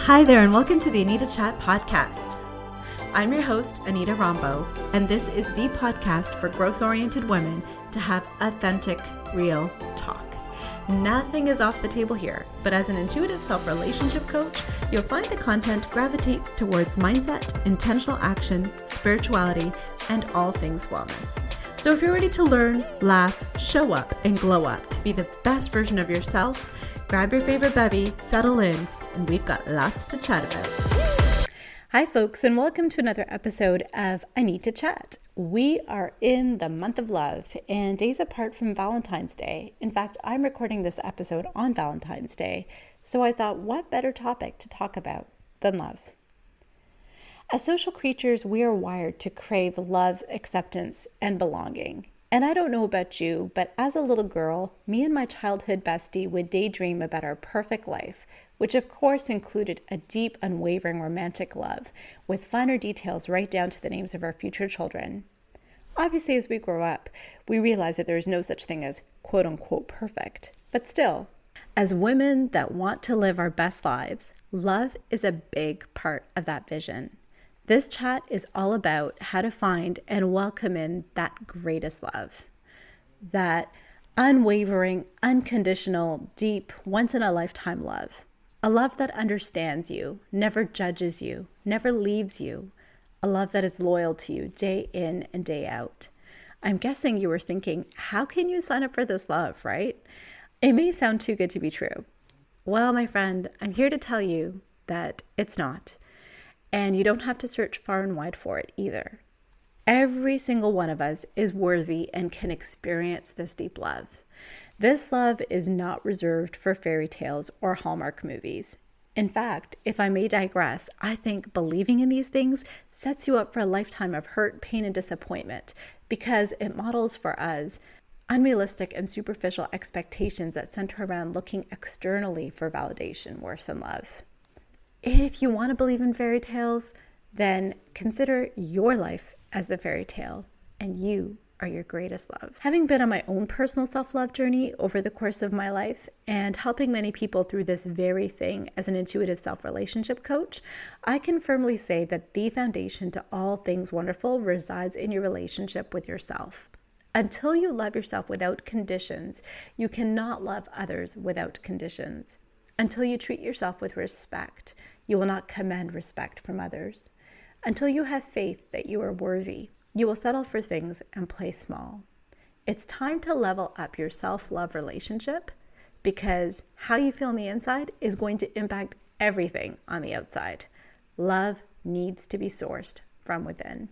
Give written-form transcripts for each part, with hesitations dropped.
Hi there, and welcome to the Anita Chat podcast. I'm your host, Anita Rombo, and this is the podcast for growth-oriented women to have authentic, real talk. Nothing is off the table here, but as an intuitive self-relationship coach, you'll find the content gravitates towards mindset, intentional action, spirituality, and all things wellness. So if you're ready to learn, laugh, show up, and glow up to be the best version of yourself, grab your favorite bevy, settle in, and we've got lots to chat about. Hi folks, and welcome to another episode of I Need to Chat. We are in the month of love and days apart from Valentine's Day. In fact, I'm recording this episode on Valentine's Day, so I thought what better topic to talk about than love. As social creatures, we are wired to crave love, acceptance, and belonging. And I don't know about you, but as a little girl, me and my childhood bestie would daydream about our perfect life, which of course included a deep, unwavering romantic love, with finer details right down to the names of our future children. Obviously, as we grow up, we realize that there is no such thing as quote-unquote perfect. But still, as women that want to live our best lives, love is a big part of that vision. This chat is all about how to find and welcome in that greatest love, that unwavering, unconditional, deep, once-in-a-lifetime love. A love that understands you, never judges you, never leaves you. A love that is loyal to you day in and day out. I'm guessing you were thinking, how can you sign up for this love, right? It may sound too good to be true. Well, my friend, I'm here to tell you that it's not. And you don't have to search far and wide for it either. Every single one of us is worthy and can experience this deep love. This love is not reserved for fairy tales or Hallmark movies. In fact, if I may digress, I think believing in these things sets you up for a lifetime of hurt, pain, and disappointment because it models for us unrealistic and superficial expectations that center around looking externally for validation, worth, and love. If you want to believe in fairy tales, then consider your life as the fairy tale, and you are your greatest love. Having been on my own personal self-love journey over the course of my life and helping many people through this very thing as an intuitive self-relationship coach, I can firmly say that the foundation to all things wonderful resides in your relationship with yourself. Until you love yourself without conditions, you cannot love others without conditions. Until you treat yourself with respect, you will not command respect from others. Until you have faith that you are worthy, you will settle for things and play small. It's time to level up your self-love relationship because how you feel on the inside is going to impact everything on the outside. Love needs to be sourced from within.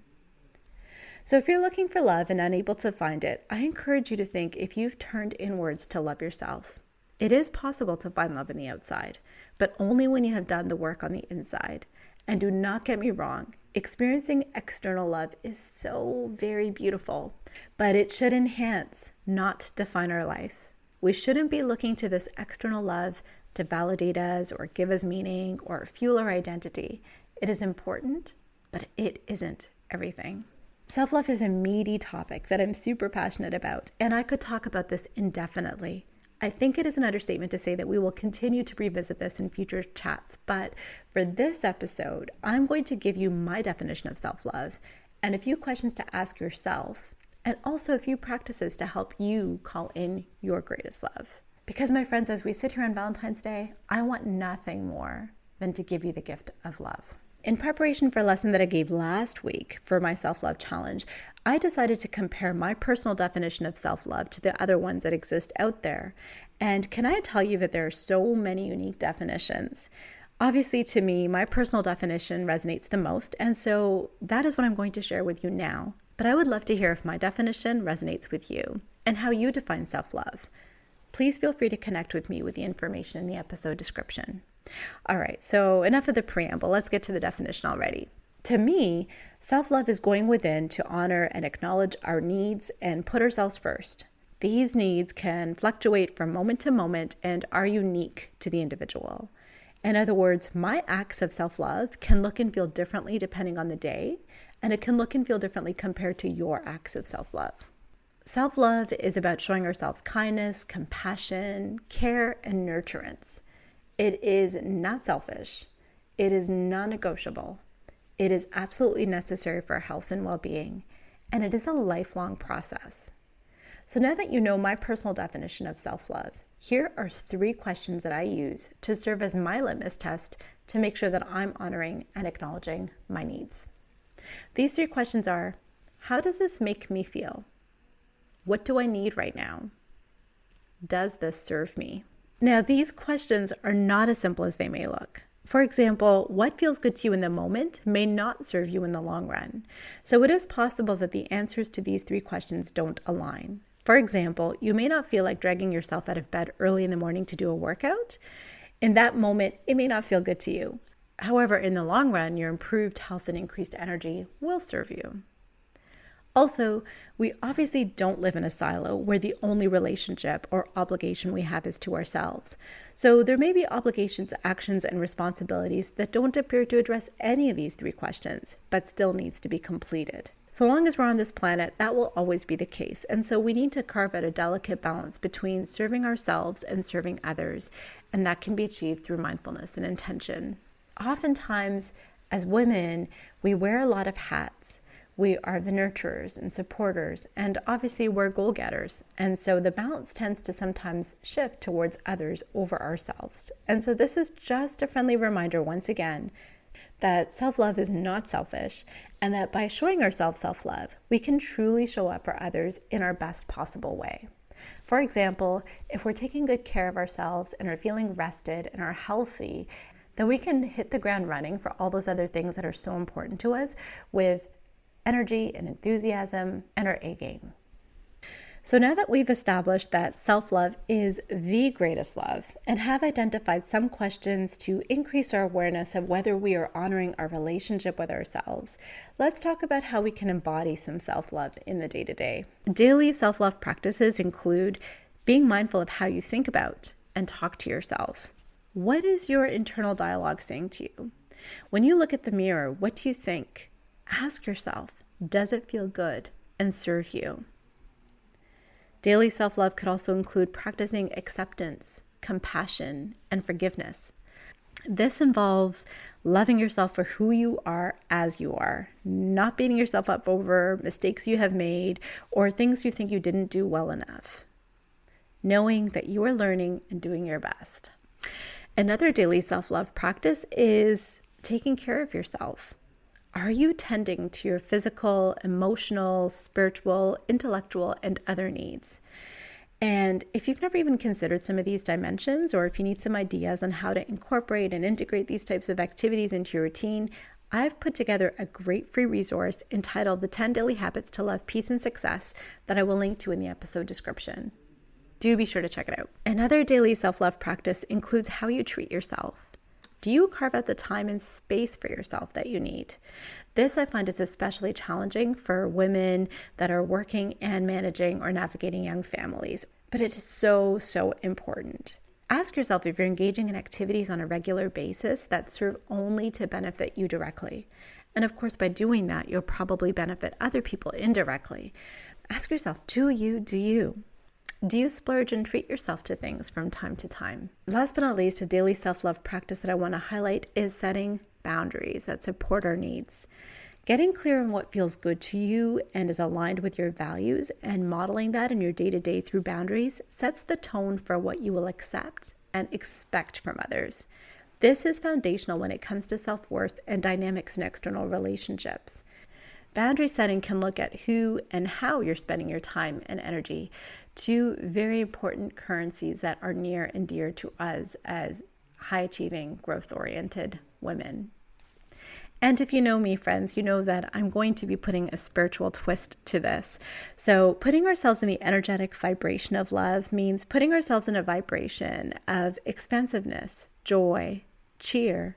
So if you're looking for love and unable to find it, I encourage you to think if you've turned inwards to love yourself. It is possible to find love on the outside, but only when you have done the work on the inside. And do not get me wrong, experiencing external love is so very beautiful, but it should enhance, not define our life. We shouldn't be looking to this external love to validate us or give us meaning or fuel our identity. It is important, but it isn't everything. Self-love is a meaty topic that I'm super passionate about, and I could talk about this indefinitely. I think it is an understatement to say that we will continue to revisit this in future chats, but for this episode, I'm going to give you my definition of self-love and a few questions to ask yourself, and also a few practices to help you call in your greatest love. Because my friends, as we sit here on Valentine's Day, I want nothing more than to give you the gift of love. In preparation for a lesson that I gave last week for my self-love challenge, I decided to compare my personal definition of self-love to the other ones that exist out there. And can I tell you that there are so many unique definitions? Obviously, to me, my personal definition resonates the most, and so that is what I'm going to share with you now. But I would love to hear if my definition resonates with you and how you define self-love. Please feel free to connect with me with the information in the episode description. All right, so enough of the preamble. Let's get to the definition already. To me, self-love is going within to honor and acknowledge our needs and put ourselves first. These needs can fluctuate from moment to moment and are unique to the individual. In other words, my acts of self-love can look and feel differently depending on the day, and it can look and feel differently compared to your acts of self-love. Self-love is about showing ourselves kindness, compassion, care, and nurturance. It is not selfish. It is non-negotiable. It is absolutely necessary for health and well-being, and it is a lifelong process. So now that you know my personal definition of self-love, here are 3 questions that I use to serve as my litmus test to make sure that I'm honoring and acknowledging my needs. These 3 questions are: how does this make me feel? What do I need right now? Does this serve me? Now, these questions are not as simple as they may look. For example, what feels good to you in the moment may not serve you in the long run. So it is possible that the answers to these 3 questions don't align. For example, you may not feel like dragging yourself out of bed early in the morning to do a workout. In that moment, it may not feel good to you. However, in the long run, your improved health and increased energy will serve you. Also, we obviously don't live in a silo where the only relationship or obligation we have is to ourselves. So there may be obligations, actions, and responsibilities that don't appear to address any of these 3 questions, but still needs to be completed. So long as we're on this planet, that will always be the case. And so we need to carve out a delicate balance between serving ourselves and serving others. And that can be achieved through mindfulness and intention. Oftentimes, as women, we wear a lot of hats. We are the nurturers and supporters, and obviously we're goal-getters. And so the balance tends to sometimes shift towards others over ourselves. And so this is just a friendly reminder once again that self-love is not selfish, and that by showing ourselves self-love, we can truly show up for others in our best possible way. For example, if we're taking good care of ourselves and are feeling rested and are healthy, then we can hit the ground running for all those other things that are so important to us with energy and enthusiasm and our A game. So now that we've established that self-love is the greatest love and have identified some questions to increase our awareness of whether we are honoring our relationship with ourselves, let's talk about how we can embody some self-love in the day-to-day. Daily self-love practices include being mindful of how you think about and talk to yourself. What is your internal dialogue saying to you? When you look at the mirror, what do you think? Ask yourself, does it feel good and serve you? Daily self-love could also include practicing acceptance, compassion, and forgiveness. This involves loving yourself for who you are as you are, not beating yourself up over mistakes you have made or things you think you didn't do well enough. Knowing that you are learning and doing your best. Another daily self-love practice is taking care of yourself. Are you tending to your physical, emotional, spiritual, intellectual, and other needs? And if you've never even considered some of these dimensions, or if you need some ideas on how to incorporate and integrate these types of activities into your routine, I've put together a great free resource entitled The 10 Daily Habits to Love, Peace, and Success that I will link to in the episode description. Do be sure to check it out. Another daily self-love practice includes how you treat yourself. Do you carve out the time and space for yourself that you need? This I find is especially challenging for women that are working and managing or navigating young families, but it is so important. Ask yourself if you're engaging in activities on a regular basis that serve only to benefit you directly. And of course, by doing that, you'll probably benefit other people indirectly. Ask yourself, do you? Do you splurge and treat yourself to things from time to time? Last but not least, a daily self-love practice that I want to highlight is setting boundaries that support our needs. Getting clear on what feels good to you and is aligned with your values and modeling that in your day-to-day through boundaries sets the tone for what you will accept and expect from others. This is foundational when it comes to self-worth and dynamics in external relationships. Boundary setting can look at who and how you're spending your time and energy, 2 very important currencies that are near and dear to us as high-achieving, growth-oriented women. And if you know me, friends, you know that I'm going to be putting a spiritual twist to this. So putting ourselves in the energetic vibration of love means putting ourselves in a vibration of expansiveness, joy, cheer,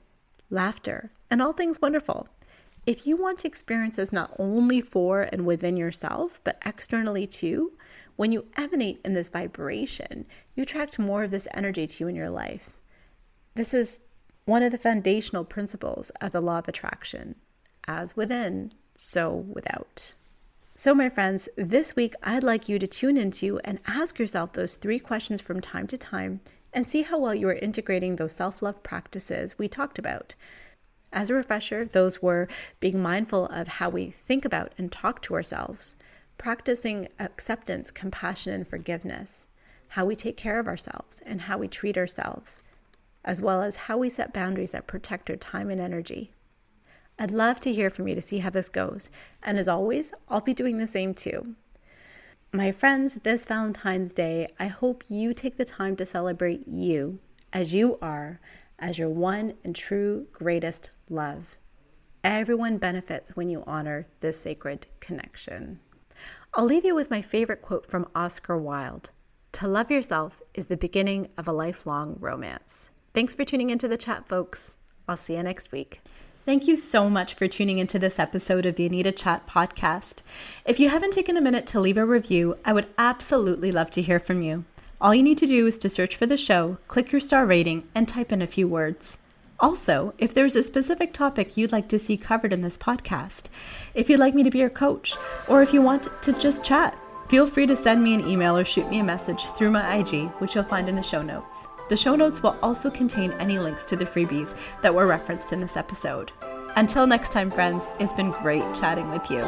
laughter, and all things wonderful. If you want to experience this not only for and within yourself, but externally too, when you emanate in this vibration, you attract more of this energy to you in your life. This is one of the foundational principles of the law of attraction. As within, so without. So my friends, this week I'd like you to tune into and ask yourself those 3 questions from time to time and see how well you are integrating those self-love practices we talked about. As a refresher, those were being mindful of how we think about and talk to ourselves, practicing acceptance, compassion, and forgiveness, how we take care of ourselves and how we treat ourselves, as well as how we set boundaries that protect our time and energy. I'd love to hear from you to see how this goes. And as always, I'll be doing the same too. My friends, this Valentine's Day, I hope you take the time to celebrate you as you are, as your one and true greatest love. Everyone benefits when you honor this sacred connection. I'll leave you with my favorite quote from Oscar Wilde. To love yourself is the beginning of a lifelong romance. Thanks for tuning into the chat, folks. I'll see you next week. Thank you so much for tuning into this episode of the Anita Chat podcast. If you haven't taken a minute to leave a review, I would absolutely love to hear from you. All you need to do is to search for the show, click your star rating, and type in a few words. Also, if there's a specific topic you'd like to see covered in this podcast, if you'd like me to be your coach, or if you want to just chat, feel free to send me an email or shoot me a message through my IG, which you'll find in the show notes. The show notes will also contain any links to the freebies that were referenced in this episode. Until next time, friends, it's been great chatting with you.